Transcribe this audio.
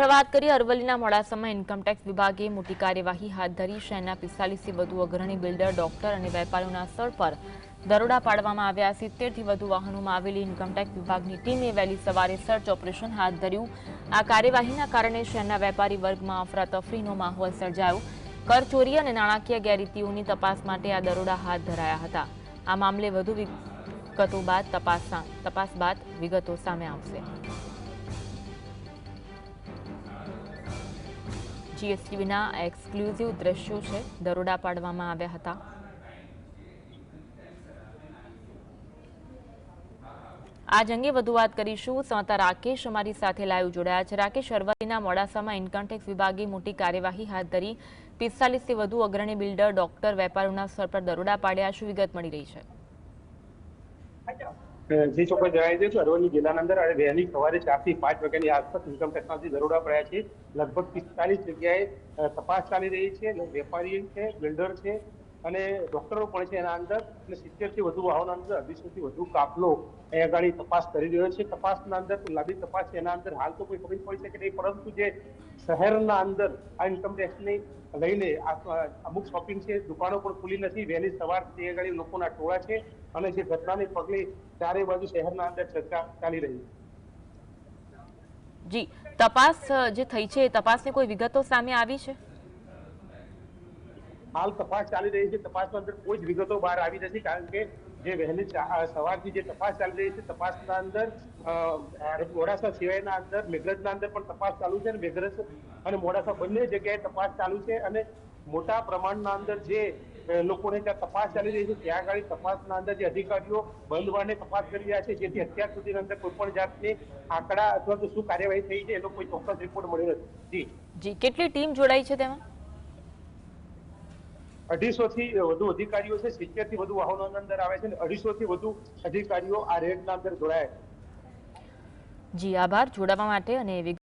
વાત કરીએ અરવલ્લીના મોડાસામાં ઇન્કમટેક્સ વિભાગે મોટી કાર્યવાહી હાથ ધરી। શહેરના 45 થી વધુ અગ્રણી બિલ્ડર, ડોક્ટર અને વેપારીઓના સ્થળ પર દરોડા પાડવામાં આવ્યા। 70 થી વધુ વાહનોમાં આવેલી ઇન્કમટેક્સ વિભાગની ટીમે વહેલી સવારે સર્ચ ઓપરેશન હાથ ધર્યું। આ કાર્યવાહીના કારણે શહેરના વેપારી વર્ગમાં અફરાતફરીનો માહોલ સર્જાયો। કરચોરી અને નાણાકીય ગેરરીતિઓની તપાસ માટે આ દરોડા હાથ ધરાયા હતા। આ મામલે વધુ તપાસ બાદ વિગતો સામે આવશે। જીએસટીવીના એક્સક્લુઝિવ દ્રશ્યો છે, દરોડા પાડવામાં આવ્યા હતા। આજ અંગે વધુ વાત કરીશું। સંવાદદાતા રાકેશ અમારી સાથે લાઈવ જોડાયા છે। રાકેશ, અરવલ્લીના મોડાસામાં ઇન્કમટેક્સ વિભાગે મોટી કાર્યવાહી હાથ ધરી। 45 થી વધુ અગ્રણી બિલ્ડર, ડોક્ટર, વેપારીઓના સ્થળ પર દરોડા પાડ્યા। શું વિગત મળી રહી છે? જે ચોક્કસ જણાવી દઉં છું, અરવલ્લી જિલ્લાના અંદર વહેલી સવારે 4 થી 5 વાગ્યાની આસપાસ ઇન્કમટેક્સમાંથી દરોડા પડ્યા છે। લગભગ 45 જગ્યાએ તપાસ ચાલી રહી છે। વેપારી છે, બિલ્ડર છે અને ડોક્ટરો પણ છે એના અંદર, અને 70 થી વધુ વાહનો અંદર 250 થી વધુ કાફલો અહીંયા ગાડી તપાસ કરી રહ્યો છે। તપાસના અંદર લાંબી તપાસ છે, એના અંદર હાલ તો કોઈ ખબર પડી શકે નહીં, પરંતુ જે શહેરના અંદર આ ઇન્કમટેક્સની લઈને અમુક શોપિંગ છે, દુકાનો પણ ખુલી નથી। વહેલી સવારથી અહીંયા ગાડી લોકોના ટોળા છે અને જે ઘટનાને પગલે ચારે બાજુ શહેરના અંદર ચર્ચા ચાલી રહી છે। જી, તપાસ જે થઈ છે એ તપાસની કોઈ વિગતો સામે આવી છે? હાલ તપાસ ચાલી રહી છે। તપાસના અંદર કોઈ જ વિગતો બહાર આવી નથી, કારણ કે જે વહેલી સવારથી જે તપાસ ચાલી રહી છે, તપાસના અંદર મોડાસા સિવાયના અંદર મેઘરજના અંદર પણ તપાસ ચાલુ છે, અને મેઘરજ અને મોડાસા બંને જગ્યાએ તપાસ ચાલુ છે। અને મોટા પ્રમાણના અંદર જે લોકોને ત્યાં તપાસ ચાલી રહી છે, ત્યાં આગળ તપાસના અંદર જે અધિકારીઓ બંધ વાળને તપાસ કરી રહ્યા છે, જેથી અત્યાર સુધીના અંદર કોઈ પણ જાતની આંકડા અથવા તો શું કાર્યવાહી થઈ છે એનો કોઈ ચોક્કસ રિપોર્ટ મળ્યો નથી। જી, કેટલી ટીમ જોડાઈ છે તેમાં? 250 થી વધુ અધિકારીઓ છે, 70 થી વધુ વાહનો અંદર આવે છે, અને 250 થી વધુ અધિકારીઓ આ રેડના અંદર જોડાયા છે। જી, આભાર જોડાવા માટે અને